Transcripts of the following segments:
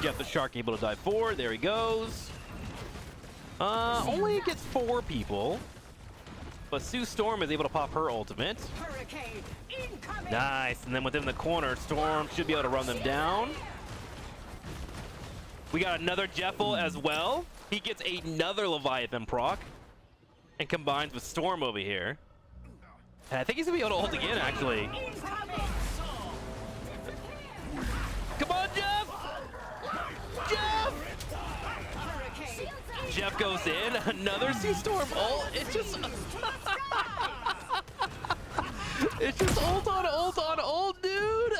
Jeff the Shark able to dive forward. There he goes. Only gets 4 people. But Sue Storm is able to pop her ultimate. Nice. And then within the corner, Storm should be able to run them down. We got another Jeffel as well. He gets another Leviathan proc. And combines with Storm over here. And I think he's going to be able to ult again, actually. Come on, Jeff! Jeff! Jeff goes in. Another Sea Storm ult. It's just... it's just ult on ult, dude!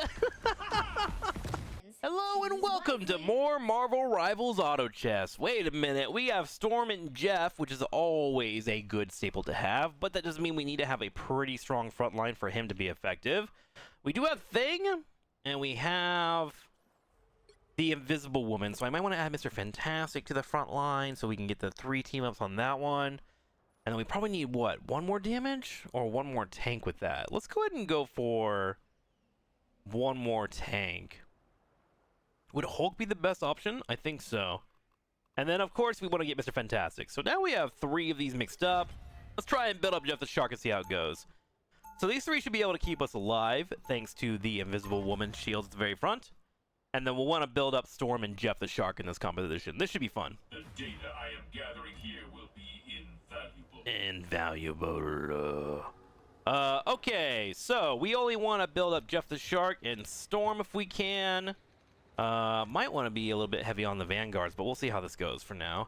Hello and welcome to more Marvel Rivals Auto Chess. Wait a minute, we have Storm and Jeff, which is always a good staple to have, but that doesn't mean we need to have a pretty strong front line for him to be effective. We do have Thing, and we have the Invisible Woman, so I might want to add Mr. Fantastic to the front line so we can get the 3 team-ups on that one. And then we probably need, what, 1 more damage? Or 1 more tank with that? Let's go ahead and go for 1 more tank. Would Hulk be the best option? I think so. And then, of course, we want to get Mr. Fantastic. So now we have 3 of these mixed up. Let's try and build up Jeff the Shark and see how it goes. So these 3 should be able to keep us alive, thanks to the Invisible Woman shields at the very front. And then we'll want to build up Storm and Jeff the Shark in this composition. This should be fun. The data I am gathering here will be invaluable. Invaluable. Okay, so we only want to build up Jeff the Shark and Storm if we can. Might want to be a little bit heavy on the Vanguards, but we'll see how this goes for now.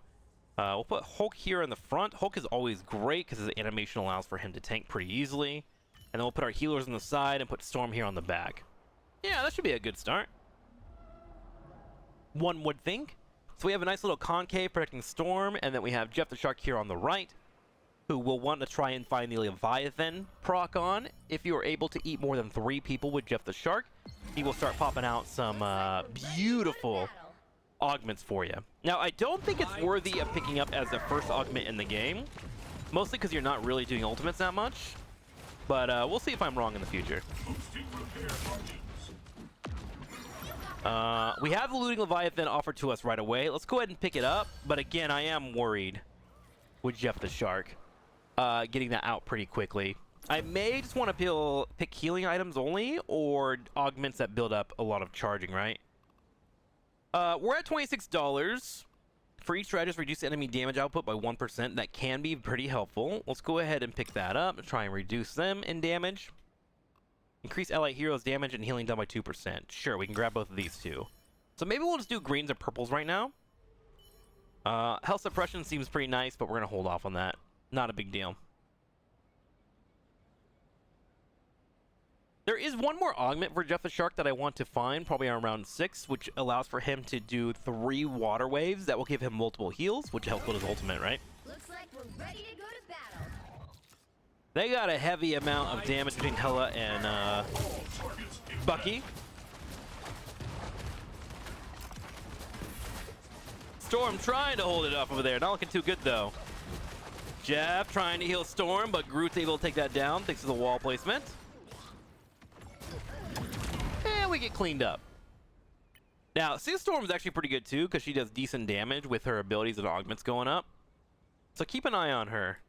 We'll put Hulk here in the front. Hulk is always great because his animation allows for him to tank pretty easily. And then we'll put our healers on the side and put Storm here on the back. Yeah, that should be a good start. One would think. So we have a nice little concave protecting Storm, and then we have Jeff the Shark here on the right, who will want to try and find the Leviathan proc on. If you are able to eat more than 3 people with Jeff the Shark, he will start popping out some beautiful augments for you. Now, I don't think it's worthy of picking up as the first augment in the game, mostly because you're not really doing ultimates that much, but we'll see if I'm wrong in the future. We have the Looting Leviathan offered to us right away. Let's go ahead and pick it up, but again, I am worried with Jeff the Shark getting that out pretty quickly. I may just want to pick healing items only, or augments that build up a lot of charging, right? We're at $26. For each strategist, reduce enemy damage output by 1%. That can be pretty helpful. Let's go ahead and pick that up and try and reduce them in damage. Increase allied heroes' damage and healing done by 2%. Sure, we can grab both of these two. So maybe we'll just do greens and purples right now. Health suppression seems pretty nice, but we're going to hold off on that. Not a big deal. There is 1 more augment for Jeff the Shark that I want to find, probably around 6, which allows for him to do 3 water waves that will give him multiple heals, which helps with his ultimate, right? Looks like we're ready to go to battle. They got a heavy amount of damage between Hela and Bucky. Storm trying to hold it off over there. Not looking too good, though. Jeff trying to heal Storm, but Groot's able to take that down thanks to the wall placement. And we get cleaned up. Now, Sea Storm is actually pretty good, too, because she does decent damage with her abilities and augments going up. So keep an eye on her.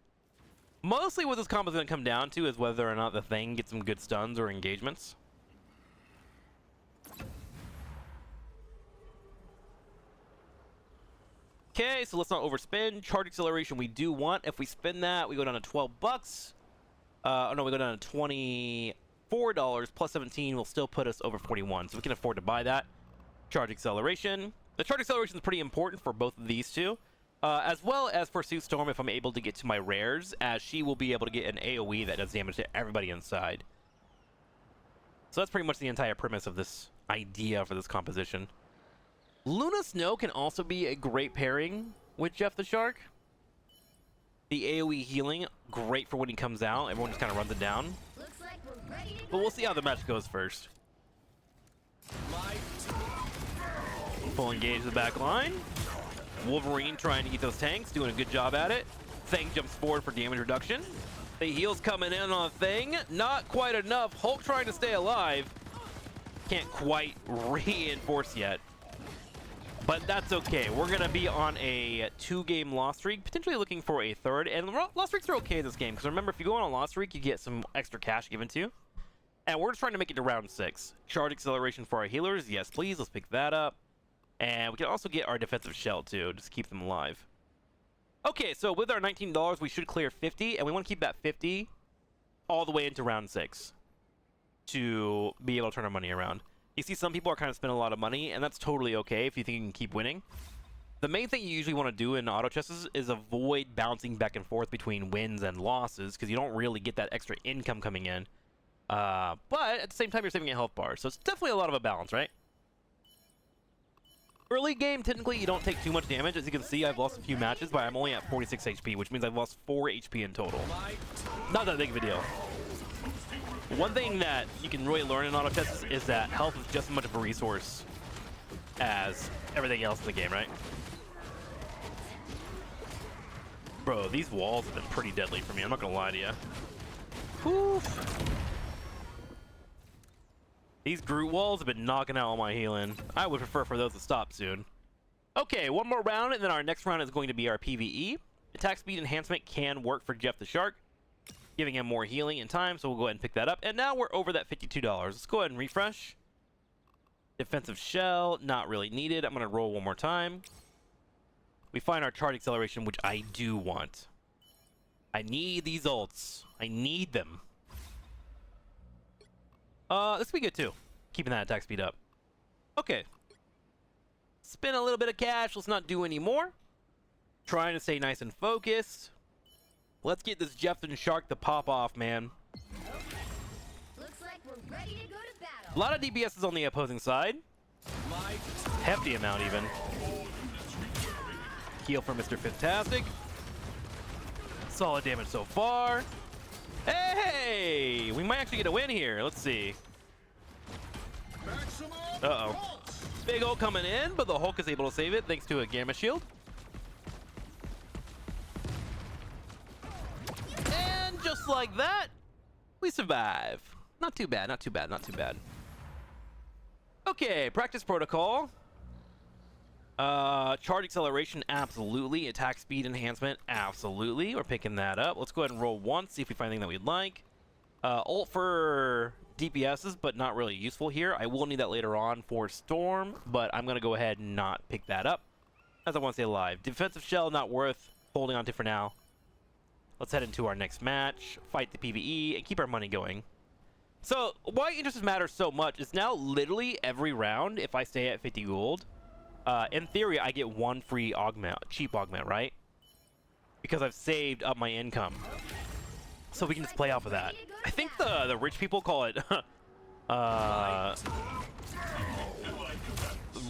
Mostly what this combo is going to come down to is whether or not the Thing gets some good stuns or engagements. Okay, so let's not overspend. Charge acceleration we do want. If we spend that, we go down to 12 bucks. Oh no, we go down to $24 plus 17 will still put us over 41, so we can afford to buy that. Charge acceleration. The charge acceleration is pretty important for both of these two. As well as for Sue Storm if I'm able to get to my rares, as she will be able to get an AoE that does damage to everybody inside. So that's pretty much the entire premise of this idea for this composition. Luna Snow can also be a great pairing with Jeff the Shark. The AoE healing, great for when he comes out. Everyone just kind of runs it down. Looks like we're ready to go. But we'll see how the match goes first. Full engage the back line. Wolverine trying to eat those tanks, doing a good job at it. Thing jumps forward for damage reduction. The heals coming in on Thing. Not quite enough. Hulk trying to stay alive. Can't quite reinforce yet. But that's okay. We're going to be on a 2-game loss streak, potentially looking for a third. And loss streaks are okay in this game, because remember, if you go on a loss streak, you get some extra cash given to you. And we're just trying to make it to round 6. Charge acceleration for our healers. Yes, please. Let's pick that up. And we can also get our defensive shell, too, just to keep them alive. Okay, so with our $19, we should clear 50, and we want to keep that 50 all the way into round 6 to be able to turn our money around. You see, some people are kind of spending a lot of money, and that's totally okay if you think you can keep winning. The main thing you usually want to do in auto chests is avoid bouncing back and forth between wins and losses, because you don't really get that extra income coming in. But at the same time, you're saving a health bar, so it's definitely a lot of a balance, right? Early game, technically, you don't take too much damage. As you can see, I've lost a few matches, but I'm only at 46 HP, which means I've lost 4 HP in total. Not that big of a deal. One thing that you can really learn in auto chests is that health is just as much of a resource as everything else in the game, right? Bro, these walls have been pretty deadly for me. I'm not gonna lie to you. Whew. These Groot walls have been knocking out all my healing. I would prefer for those to stop soon. Okay, one more round, and then our next round is going to be our PvE. Attack speed enhancement can work for Jeff the Shark, giving him more healing in time, so we'll go ahead and pick that up. And now we're over that $52. Let's go ahead and refresh. Defensive shell, not really needed. I'm going to roll one more time. We find our charge acceleration, which I do want. I need these ults. I need them. This will be good too. Keeping that attack speed up. Okay. Spend a little bit of cash. Let's not do any more. Trying to stay nice and focused. Let's get this Jeff the Shark to pop off, man. Looks like we're ready to go to battle. A lot of DPSs on the opposing side. Hefty amount, even. Heal for Mr. Fantastic. Solid damage so far. Hey! We might actually get a win here. Let's see. Uh-oh. Big ult coming in, but the Hulk is able to save it thanks to a Gamma Shield. And just like that, we survive. Not too bad, not too bad, not too bad. Okay, practice protocol. Charge acceleration, absolutely. Attack speed enhancement, absolutely. We're picking that up. Let's go ahead and roll once, see if we find anything that we'd like. Ult for DPSs, but not really useful here. I will need that later on for Storm, but I'm going to go ahead and not pick that up, as I want to stay alive. Defensive shell, not worth holding on to for now. Let's head into our next match, fight the PvE, and keep our money going. So, why interests matter so much is now literally every round, if I stay at 50 gold, in theory, I get one free augment, cheap augment, right? Because I've saved up my income. So we can just play off of that. I think the rich people call it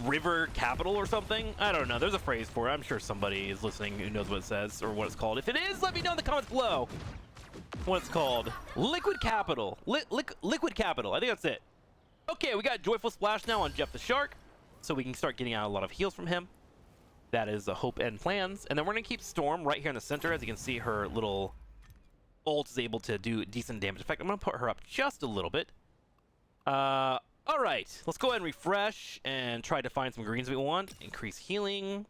river capital or something. I don't know. There's a phrase for it. I'm sure somebody is listening who knows what it says or what it's called. If it is, let me know in the comments below what it's called. Liquid capital. Liquid capital. I think that's it. Okay, we got Joyful Splash now on Jeff the Shark, so we can start getting out a lot of heals from him. That is the hope and plans. And then we're going to keep Storm right here in the center. As you can see, her little ult is able to do decent damage. In fact, I'm going to put her up just a little bit. All right, let's go ahead and refresh and try to find some greens we want. Increase healing,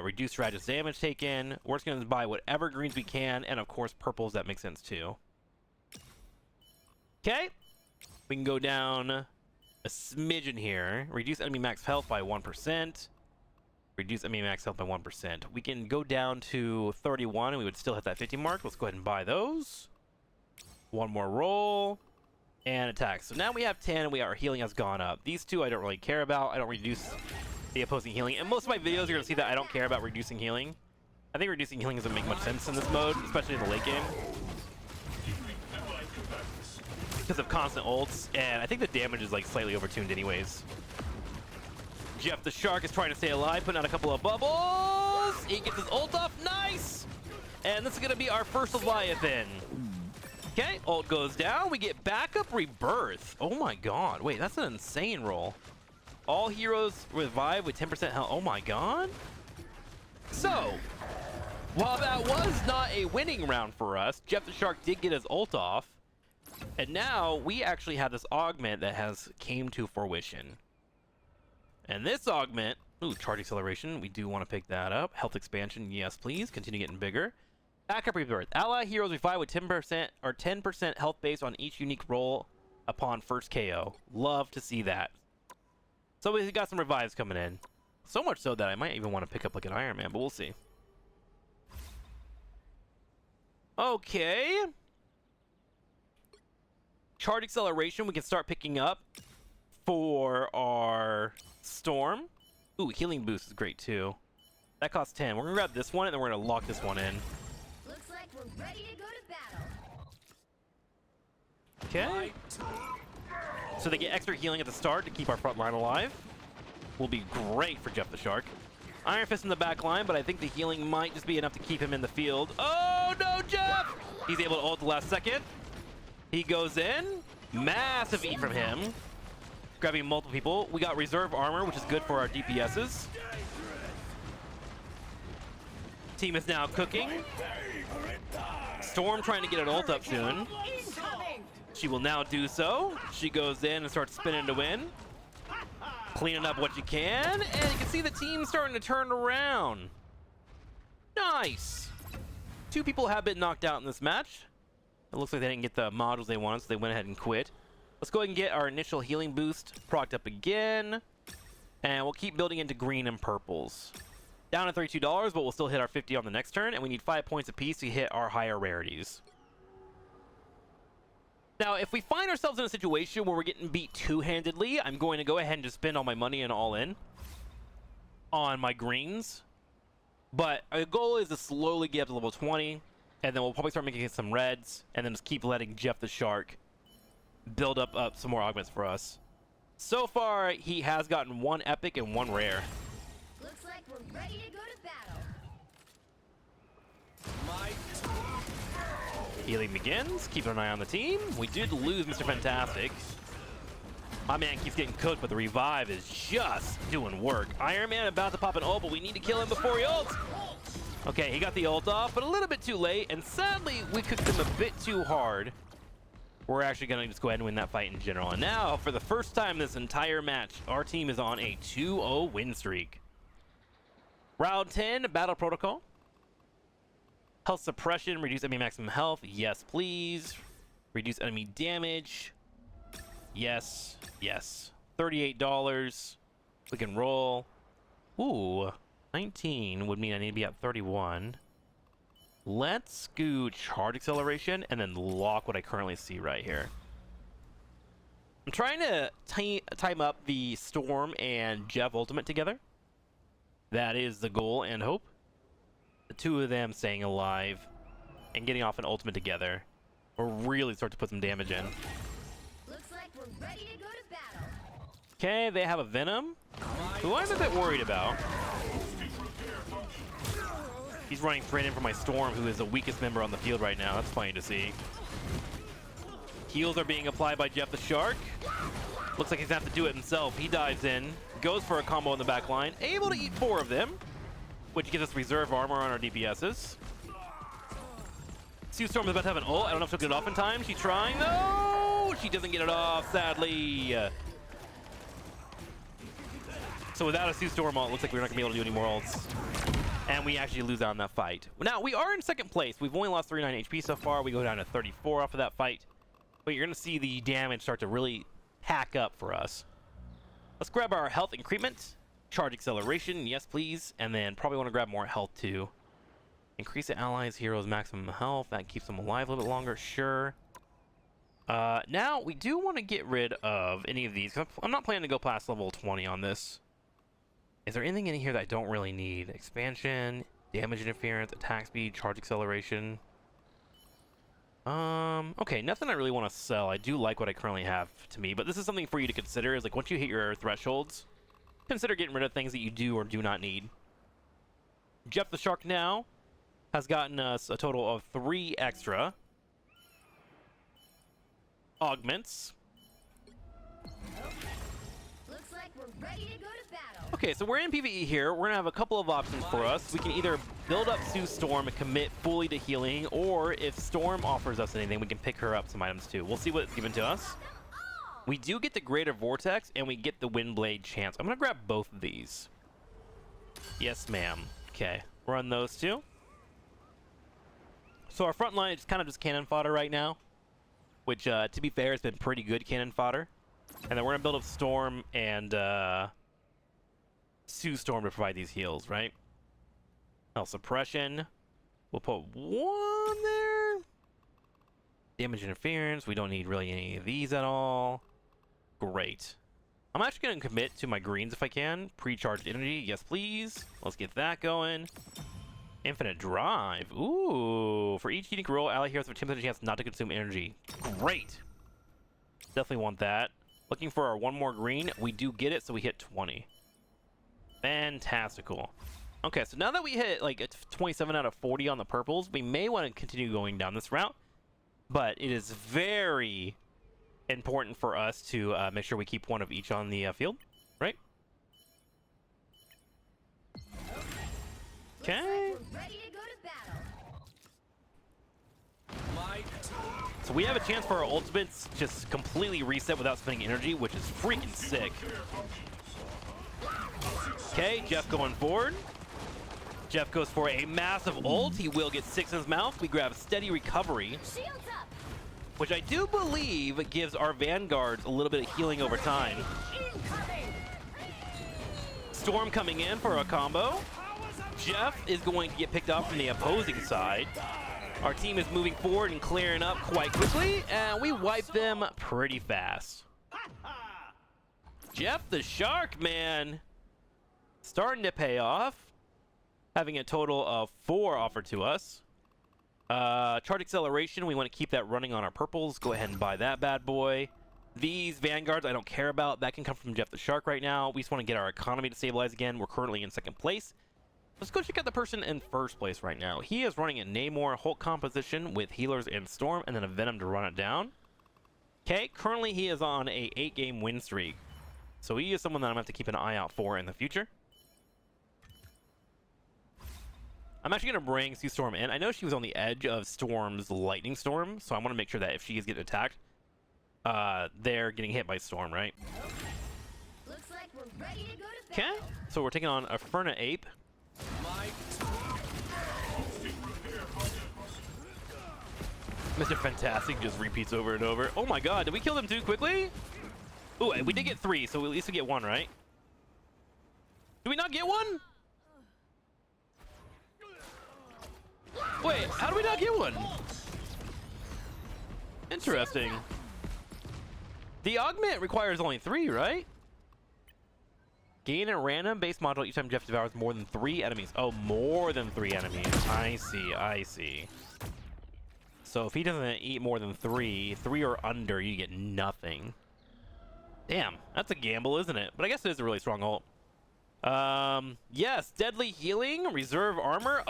reduce radius damage taken. We're just going to buy whatever greens we can, and of course purples. That makes sense too. Okay, we can go down a smidgen here. Reduce enemy max health by 1%. Reduce enemy max health by 1%. We can go down to 31 and we would still hit that 50 mark. Let's go ahead and buy those. One more roll. And attack. So now we have 10 and our healing has gone up. These two I don't really care about. I don't reduce the opposing healing. In most of my videos you're going to see that I don't care about reducing healing. I think reducing healing doesn't make much sense in this mode, especially in the late game, because of constant ults, and I think the damage is like slightly overtuned anyways. Jeff the Shark is trying to stay alive, putting out a couple of bubbles. He gets his ult off, nice! And this is gonna be our first Leviathan. Okay, ult goes down, we get backup rebirth. Oh my god, wait, that's an insane roll. All heroes revive with 10% health, oh my god. So, while that was not a winning round for us, Jeff the Shark did get his ult off. And now we actually have this augment that has came to fruition. And this augment, Ooh, charge acceleration. We do want to pick that up. Health expansion. Yes, please. Continue getting bigger. Backup rebirth. Ally heroes revive with 10% or 10% health base on each unique roll upon first KO. Love to see that. So we got some revives coming in. So much so that I might even want to pick up like an Iron Man, but we'll see. Okay. Charge acceleration we can start picking up for our Storm. Ooh, healing boost is great too. That costs 10. We're gonna grab this one and then we're gonna lock this one in. Looks like we're ready to go to battle. Okay. So they get extra healing at the start to keep our front line alive. Will be great for Jeff the Shark. Iron Fist in the back line, but I think the healing might just be enough to keep him in the field. Oh no, Jeff! He's able to ult the last second. He goes in. Massive E from him. Grabbing multiple people. We got reserve armor, which is good for our DPSs. Team is now cooking. Storm trying to get an ult up soon. She will now do so. She goes in and starts spinning to win. Cleaning up what you can, and you can see the team starting to turn around. Nice. 2 people have been knocked out in this match. It looks like they didn't get the modules they wanted, so they went ahead and quit. Let's go ahead and get our initial healing boost procced up again, and we'll keep building into green and purples. Down at $32, but we'll still hit our 50 on the next turn, and we need 5 points apiece to hit our higher rarities. Now, if we find ourselves in a situation where we're getting beat two-handedly, I'm going to go ahead and just spend all my money and all in on my greens. But our goal is to slowly get up to level 20, and then we'll probably start making some reds, and then just keep letting Jeff the Shark build up some more augments for us. So far, he has gotten 1 epic and 1 rare. Looks like we're ready to go to battle. Healing begins. Keeping an eye on the team. We did lose Mr. Fantastic. My man keeps getting cooked, but the revive is just doing work. Iron Man about to pop an ult, but we need to kill him before he ults. Okay, he got the ult off, but a little bit too late, and sadly, we cooked him a bit too hard. We're actually going to just go ahead and win that fight in general. And now, for the first time this entire match, our team is on a 2-0 win streak. Round 10, Battle Protocol. Health suppression, reduce enemy maximum health. Yes, please. Reduce enemy damage. Yes, yes. $38. We can roll. Ooh, 19 would mean I need to be at 31. Let's go charge acceleration and then lock what I currently see right here. I'm trying to time up the Storm and Jeff ultimate together. That is the goal and hope. The 2 of them staying alive and getting off an ultimate together will really start to put some damage in. Looks like we're ready to go to battle. Okay, they have a Venom, who I'm a bit worried about. He's running straight in for my Storm, who is the weakest member on the field right now. That's funny to see. Heals are being applied by Jeff the Shark. Looks like he's gonna have to do it himself. He dives in, goes for a combo in the back line, able to eat 4 of them, which gives us reserve armor on our DPSs. Sue Storm is about to have an ult. I don't know if she'll get it off in time. She's trying. No! She doesn't get it off, sadly. So without a Sue Storm ult, it looks like we're not going to be able to do any more ults. And we actually lose out on that fight. Now, we are in second place. We've only lost 39 HP so far. We go down to 34 off of that fight. But you're going to see the damage start to really hack up for us. Let's grab our health increment. Charge acceleration, yes please, and then probably want to grab more health too. Increase the allies' heroes' maximum health. That keeps them alive a little bit longer, sure. Now, we do want to get rid of any of these. I'm not planning to go past level 20 on this. Is there anything in here that I don't really need? Expansion, damage interference, attack speed, charge acceleration. Okay, nothing I really want to sell. I do like what I currently have to me, but this is something for you to consider, is like once you hit your thresholds, consider getting rid of things that you do or do not need. Jeff the Shark now has gotten us a total of 3 extra augments. Looks like we're ready to go to battle. Okay, so we're in PvE here. We're gonna have a couple of options for us. We can either build up Sue Storm and commit fully to healing, or if Storm offers us anything, we can pick her up some items too. We'll see what's given to us. We do get the Greater Vortex, and we get the Windblade Chance. I'm gonna grab both of these. Yes, ma'am. Okay, run those two. So our front line is kind of just cannon fodder right now, which, to be fair, has been pretty good cannon fodder. And then we're gonna build up Storm and Sue Storm to provide these heals, right? Health suppression. We'll put one there. Damage interference. We don't need really any of these at all. Great. I'm actually going to commit to my greens if I can. Pre-charged energy. Yes, please. Let's get that going. Infinite drive. Ooh. For each unique roll, ally heroes have a 10% chance not to consume energy. Great. Definitely want that. Looking for our one more green. We do get it, so we hit 20. Fantastical. Okay, so now that we hit like a 27 out of 40 on the purples, we may want to continue going down this route. But it is very important for us to make sure we keep one of each on the field, right? Okay. Ready to go to battle. So we have a chance for our ultimates just completely reset without spending energy, which is freaking sick. Okay, Jeff going forward. Jeff goes for a massive ult. He will get 6 in his mouth. We grab a steady recovery, Shields up. which I do believe gives our vanguards a little bit of healing over time. Incoming. Storm coming in for a combo. Jeff is going to get picked up from the opposing side. Our team is moving forward and clearing up quite quickly, and we wipe them pretty fast. Jeff the Shark, man. Starting to pay off. Having a total of 4 offered to us. Charge acceleration, we want to keep that running on our purples. Go ahead and buy that bad boy. These vanguards I don't care about. That can come from Jeff the Shark right now. We just want to get our economy to stabilize again. We're currently in 2nd place. Let's go check out the person in 1st place right now. He is running a Namor Hulk composition with healers and Storm, and then a Venom to run it down. Okay, currently he is on a 8-game win streak. So he is someone that I'm going to have to keep an eye out for in the future. I'm actually going to bring Sue Storm in. I know she was on the edge of Storm's Lightning Storm, so I want to make sure that if she is getting attacked, they're getting hit by Storm, right? Looks like we're ready to go to Okay, battle. so we're taking on a Ferna Ape. Mr. Fantastic just repeats over and over. Oh my god, did we kill them too quickly? Ooh, we did get 3, so at least we get 1, right? Did we not get 1? Wait, how do we not get 1? Interesting. The augment requires only 3, right? Gain a random base module each time Jeff devours more than 3 enemies. Oh, more than 3 enemies. I see, I see. So if he doesn't eat more than 3 or under, you get nothing. Damn, that's a gamble, isn't it? But I guess it is a really strong ult. Yes, deadly healing, reserve armor.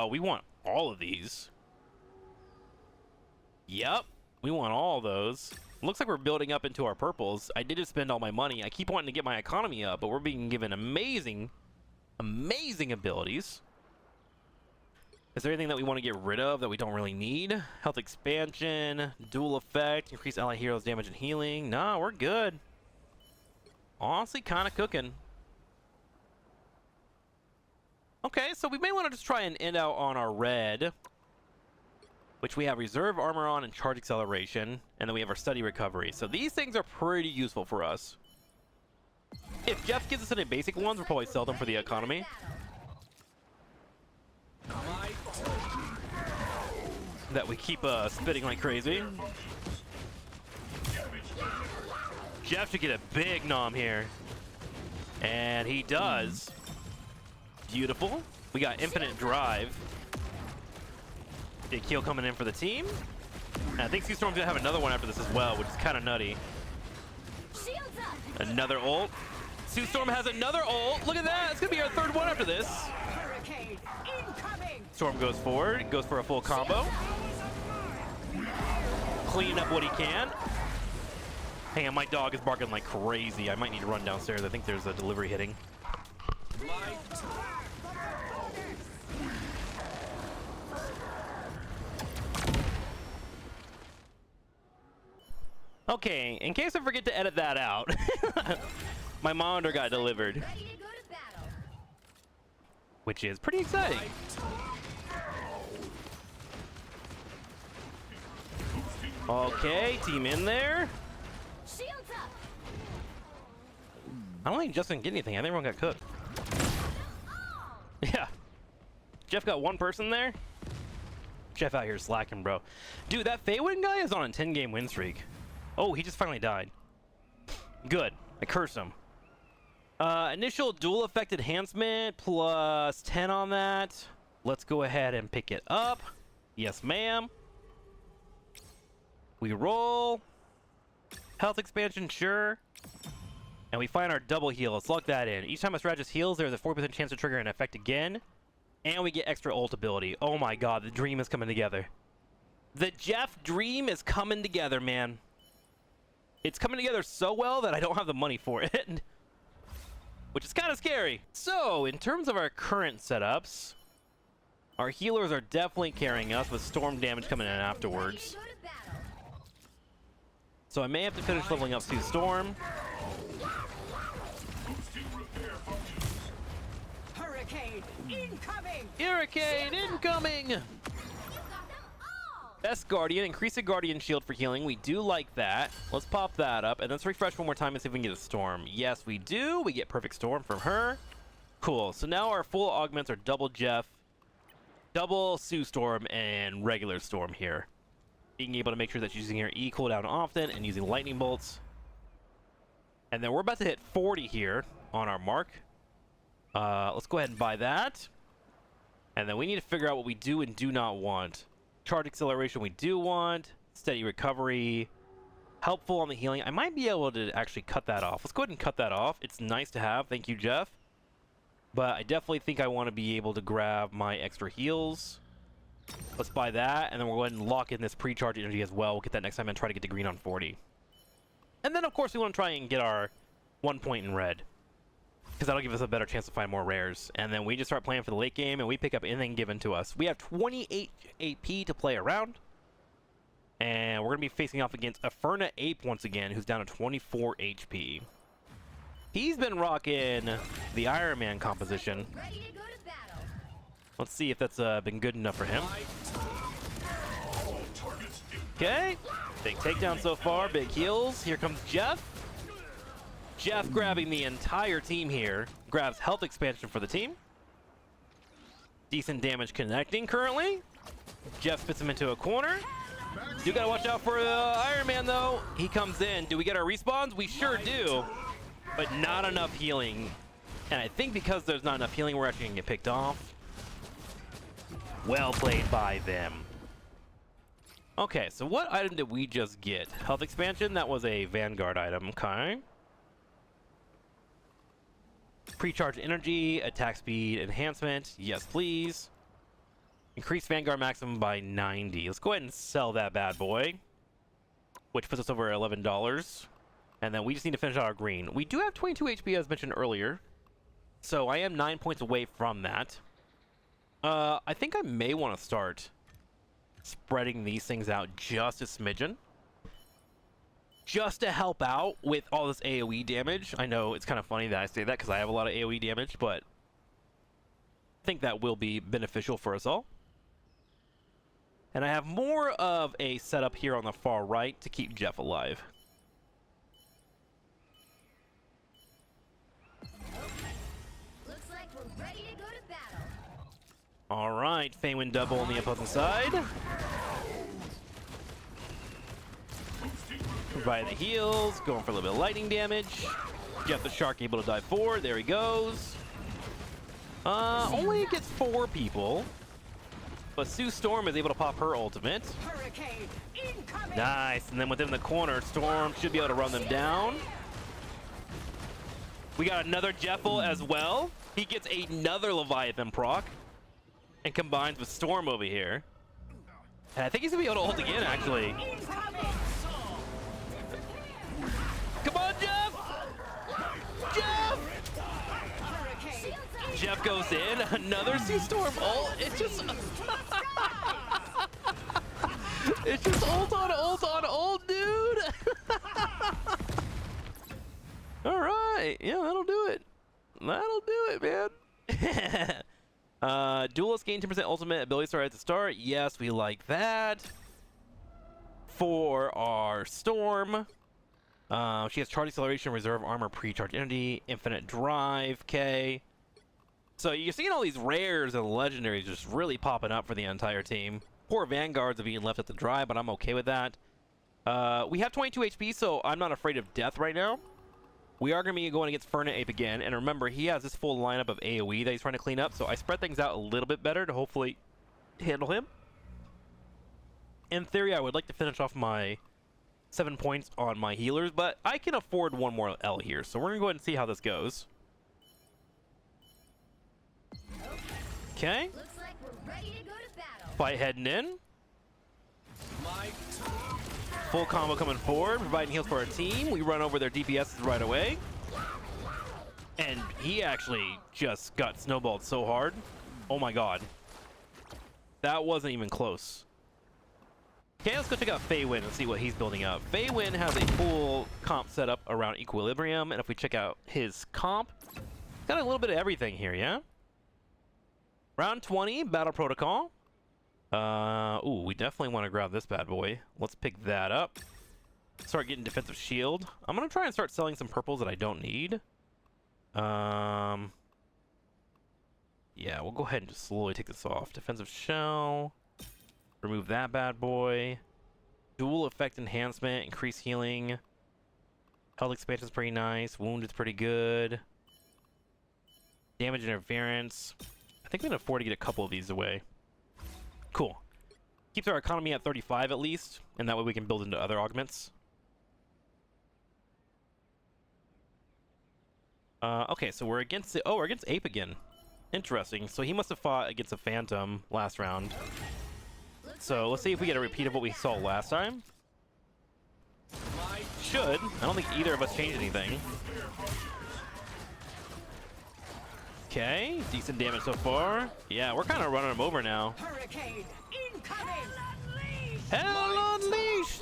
We want all of these. Yep, we want all those. Looks like we're building up into our purples. I did just spend all my money. I keep wanting to get my economy up, but we're being given amazing, amazing abilities. Is there anything that we want to get rid of that we don't really need? Health expansion, dual effect, increase ally heroes damage and healing. No, we're good. Honestly, kind of cooking. Okay, so we may want to just try and end out on our red, which we have reserve armor on and charge acceleration, and then we have our steady recovery. So these things are pretty useful for us. If Jeff gives us any basic ones, we'll probably sell them for the economy. That we keep spitting like crazy. Jeff should get a big nom here. And he does. Beautiful. We got infinite drive. Big kill coming in for the team. And I think Sue Storm's gonna have another one after this as well, which is kind of nutty. Shields up. Another ult. Sue Storm has another ult. Look at that. It's gonna be our 3rd one after this. Hurricane incoming. Storm goes forward, goes for a full combo. Clean up what he can. Hang on, my dog is barking like crazy. I might need to run downstairs. I think there's a delivery hitting. Okay, in case I forget to edit that out, my monitor got delivered. Ready to go to battle. which is pretty exciting. Okay, team in there. Shields up. I don't think Justin get anything. I think everyone got cooked. Oh. Yeah. Jeff got one person there. Jeff out here slacking, bro. Dude, that Faywin guy is on a 10-game win streak. Oh, he just finally died. Good. I cursed him. Initial dual effect enhancement plus 10 on that. Let's go ahead and pick it up. Yes, ma'am. We roll. Health expansion, sure. And we find our double heal. Let's lock that in. Each time a strategist heals, there's a 4% chance to trigger an effect again. And we get extra ult ability. Oh my god, the dream is coming together. The Jeff dream is coming together, man. It's coming together so well that I don't have the money for it. Which is kind of scary. So, in terms of our current setups, our healers are definitely carrying us with storm damage coming in afterwards. Ready to go to battle. So I may have to finish leveling up Sue Storm. Boosting repair functions. Hurricane incoming! Hurricane incoming! You got them all. Best Guardian, increase the Guardian shield for healing. We do like that. Let's pop that up and let's refresh one more time and see if we can get a Storm. Yes, we do. We get Perfect Storm from her. Cool. So now our full augments are double Jeff, double Sue Storm, and regular Storm here. Being able to make sure that she's using her E cooldown often and using lightning bolts. And then we're about to hit 40 here on our mark. Let's go ahead and buy that. And then we need to figure out what we do and do not want. Charge acceleration we do want. Steady recovery. Helpful on the healing. I might be able to actually cut that off. Let's go ahead and cut that off. It's nice to have. Thank you, Jeff. But I definitely think I want to be able to grab my extra heals. Let's buy that, and then we'll go ahead and lock in this pre-charge energy as well. We'll get that next time and try to get the green on 40. And then, of course, we want to try and get our 1 point in red, because that'll give us a better chance to find more rares. And then we just start playing for the late game, and we pick up anything given to us. We have 28 AP to play around, and we're going to be facing off against Aferna Ape once again, who's down to 24 HP. He's been rocking the Iron Man composition. Ready to go to battle. Let's see if that's been good enough for him. All targets in. Okay, big takedown so far, big heals. Here comes Jeff. Jeff grabbing the entire team here. Grabs health expansion for the team. Decent damage connecting currently. Jeff spits him into a corner. You gotta watch out for Iron Man though. He comes in. Do we get our respawns? We sure do. But not enough healing. And I think because there's not enough healing, we're actually gonna get picked off. Well played by them. Okay, so what item did we just get? Health expansion? That was a Vanguard item. Okay. Pre-charge energy, attack speed enhancement. Yes, please. Increase Vanguard maximum by 90. Let's go ahead and sell that bad boy, which puts us over $11. And then we just need to finish out our green. We do have 22 HP as mentioned earlier, so I am 9 points away from that. I think I may want to start spreading these things out just a smidgen, just to help out with all this AoE damage. I know it's kind of funny that I say that because I have a lot of AoE damage, but I think that will be beneficial for us all. And I have more of a setup here on the far right to keep Jeff alive. Looks like we're ready to go to battle. All right, Faywin double on the opposing side. Provide the heals, going for a little bit of lightning damage. Jeff the Shark able to dive forward. There he goes. Only gets 4 people, but Sue Storm is able to pop her ultimate. Hurricane incoming! Nice, and then within the corner, Storm should be able to run them down. We got another Jeffel as well. He gets another Leviathan proc and combines with Storm over here. And I think he's gonna be able to ult again, actually. Incoming! Come on, Jeff! Jeff! Hurricane! Jeff goes in, another Sea Storm ult. It's just it's just ult on ult, dude. All right, yeah, that'll do it. That'll do it, man. Duelist gain 10% ultimate ability star at the start. Yes, we like that. For our Storm, she has charge acceleration, reserve armor, pre-charge energy, infinite drive. Okay. So you're seeing all these rares and legendaries just really popping up for the entire team. Poor Vanguards are being left at the dry, but I'm okay with that. We have 22 HP, so I'm not afraid of death right now. We are going to be going against Fernet Ape again, and remember, he has this full lineup of AoE that he's trying to clean up, so I spread things out a little bit better to hopefully handle him. In theory, I would like to finish off my 7 points on my healers, but I can afford one more L here, so we're going to go ahead and see how this goes. Okay. Looks like we're ready to go to battle. Fight heading in. Full combo coming forward, providing heals for our team. We run over their DPSs right away. And he actually just got snowballed so hard. Oh my god. That wasn't even close. Okay, let's go check out Feywin and see what he's building up. Feywin has a full comp set up around Equilibrium, and if we check out his comp, got a little bit of everything here, yeah? Round 20, Battle Protocol. Ooh, we definitely want to grab this bad boy. Let's pick that up. Start getting defensive shield. I'm gonna try and start selling some purples that I don't need. Yeah, we'll go ahead and just slowly take this off. Defensive shell. Remove that bad boy. Dual effect enhancement, increase healing. Health expansion is pretty nice. Wound is pretty good. Damage interference. I think we can afford to get a couple of these away. Cool. Keeps our economy at 35 at least, and that way we can build into other augments. Okay, so we're against the... Oh, we're against Ape again. Interesting. So he must have fought against a Phantom last round. So let's see if we get a repeat of what we saw last time. Should. I don't think either of us changed anything. Okay, decent damage so far. Yeah, we're kind of running him over now. Hurricane incoming. Hell unleashed!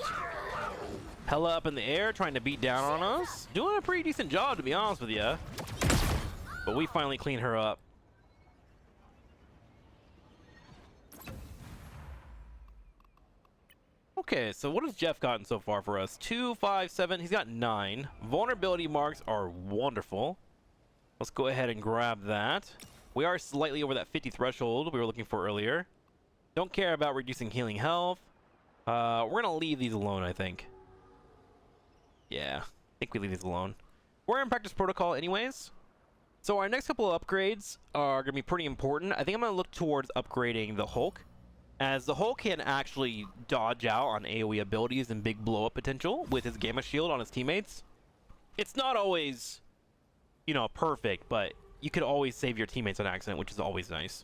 Hella up in the air, trying to beat down on us. Doing a pretty decent job, to be honest with you. But we finally clean her up. Okay, so what has Jeff gotten so far for us? 2, 5, 7. He's got 9. Vulnerability marks are wonderful. Let's go ahead and grab that. We are slightly over that 50 threshold we were looking for earlier. Don't care about reducing healing health. We're going to leave these alone, I think. Yeah, I think we leave these alone. We're in practice protocol anyways. So our next couple of upgrades are going to be pretty important. I think I'm going to look towards upgrading the Hulk, as the Hulk can actually dodge out on AoE abilities and big blow-up potential with his Gamma Shield on his teammates. It's not always, you know, perfect, but you could always save your teammates on accident, which is always nice.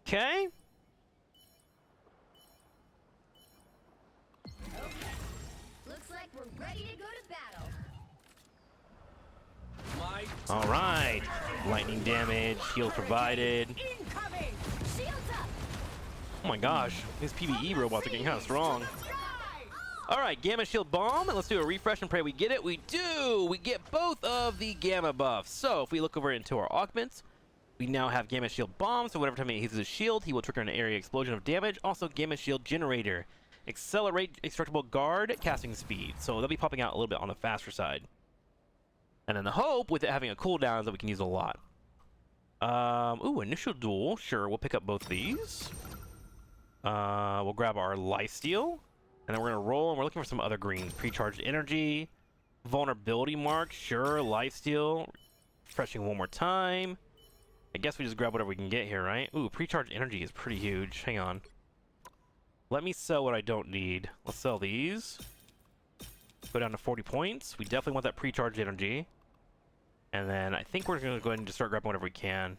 Okay. Looks like we're ready to go to battle. All right. Lightning damage, heals provided. Incoming. Shields up. Oh my gosh, these PvE robots are getting kind of strong. All right, Gamma Shield Bomb, and let's do a refresh and pray we get it. We do! We get both of the Gamma buffs. So if we look over into our augments, we now have Gamma Shield Bomb, so whenever time he uses his shield, he will trigger an area explosion of damage. Also, Gamma Shield Generator. Accelerate Indestructible Guard casting speed. So they'll be popping out a little bit on the faster side. And then the hope with it having a cooldown is that we can use a lot. Ooh, Initial Duel. Sure, we'll pick up both these. We'll grab our Lifesteal. And then we're going to roll, and we're looking for some other greens. Precharged Energy. Vulnerability Mark. Sure, Lifesteal. Refreshing one more time. I guess we just grab whatever we can get here, right? Ooh, Precharged Energy is pretty huge. Hang on. Let me sell what I don't need. Let's sell these. Go down to 40 points. We definitely want that Precharged Energy. And then I think we're going to go ahead and just start grabbing whatever we can.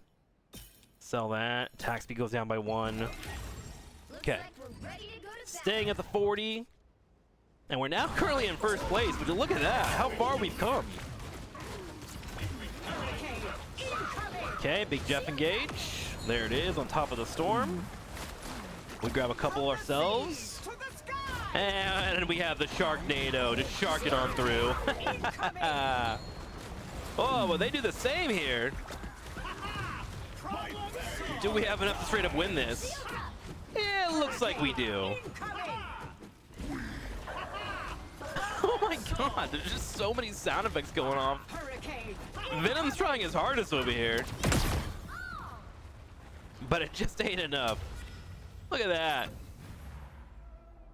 Sell that. Attack speed goes down by 1. Okay. Staying at the 40. And we're now currently in first place. Would you look at that? How far we've come. Okay, Big Jeff engage. There it is on top of the storm. We grab a couple ourselves. And we have the Sharknado to shark it on through. Oh, well, they do the same here. Do we have enough to straight up win this? Yeah, it looks like we do. Incoming. Oh my god, there's just so many sound effects going off. Hurricane. Venom's trying his hardest over here. But it just ain't enough. Look at that.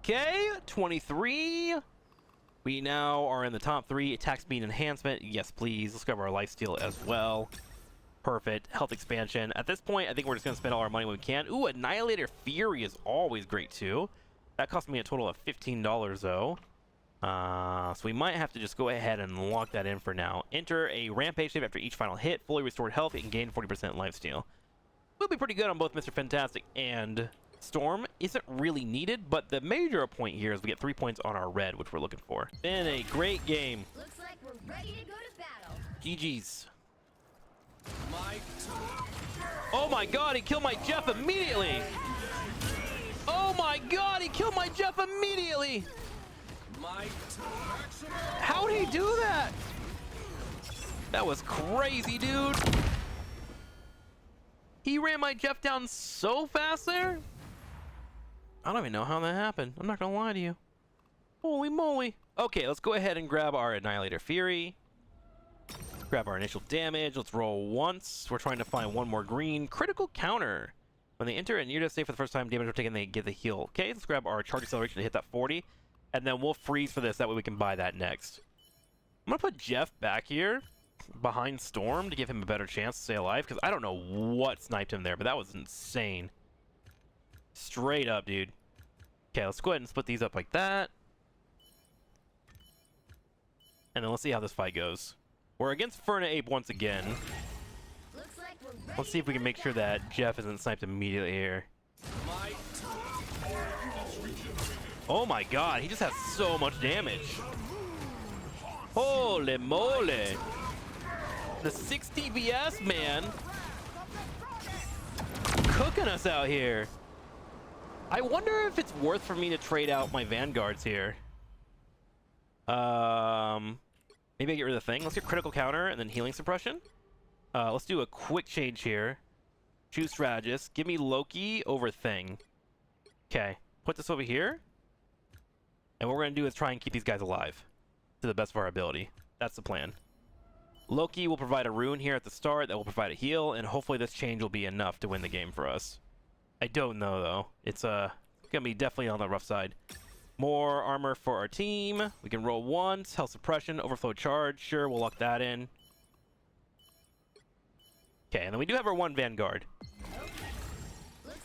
Okay, 23. We now are in the top 3. Attack speed enhancement. Yes, please. Let's grab our lifesteal as well. Perfect. Health expansion. At this point, I think we're just going to spend all our money when we can. Ooh, Annihilator Fury is always great, too. That cost me a total of $15, though. So we might have to just go ahead and lock that in for now. Enter a Rampage save after each final hit. Fully restored health and gain 40% lifesteal. We'll be pretty good on both Mr. Fantastic and Storm. Isn't really needed, but the major point here is we get 3 points on our red, which we're looking for. Been a great game. Looks like we're ready to go to battle. GG's. Oh my god, he killed my Jeff immediately! Oh my god, he killed my Jeff immediately! How'd he do that? That was crazy, dude. He ran my Jeff down so fast there. I don't even know how that happened. I'm not gonna lie to you. Holy moly. Okay, let's go ahead and grab our Annihilator Fury. Grab our initial damage. Let's roll once. We're trying to find one more green. Critical counter. When they enter a near-death state for the first time, damage are taken, they get the heal. Okay, let's grab our charge acceleration to hit that 40. And then we'll freeze for this. That way we can buy that next. I'm going to put Jeff back here behind Storm to give him a better chance to stay alive. Because I don't know what sniped him there, but that was insane. Straight up, dude. Okay, let's go ahead and split these up like that. And then let's see how this fight goes. We're against Ferna Ape once again. Looks like we're ready Let's see if we can make sure that Jeff isn't sniped immediately here. Oh my god, he just has so much damage. Holy moly. The 60 BS, man. Cooking us out here. I wonder if it's worth for me to trade out my Vanguards here. Maybe I get rid of the thing. Let's get critical counter and then healing suppression. Let's do a quick change here. Choose strategist. Give me Loki over thing. Okay. Put this over here. And what we're going to do is try and keep these guys alive to the best of our ability. That's the plan. Loki will provide a rune here at the start that will provide a heal, and hopefully this change will be enough to win the game for us. I don't know, though. It's going to be definitely on the rough side. More armor for our team. We can roll once. Health suppression, overflow charge. Sure, we'll lock that in. Okay, and then we do have our one Vanguard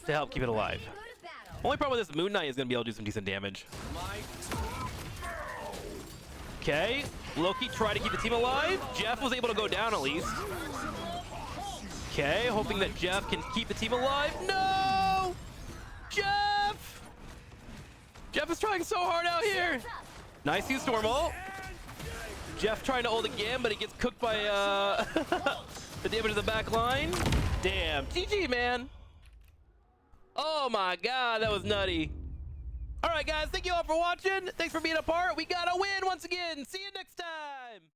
to help keep it alive. Only problem with this Moon Knight is going to be able to do some decent damage. Okay, Loki tried to keep the team alive. Jeff was able to go down at least. Okay, hoping that Jeff can keep the team alive. No! Jeff! Jeff is trying so hard out here. Nice use Storm ult. Jeff trying to ult again, but he gets cooked by the damage of the back line. Damn, GG, man. Oh my god, that was nutty. All right, guys, thank you all for watching. Thanks for being a part. We got a win once again. See you next time.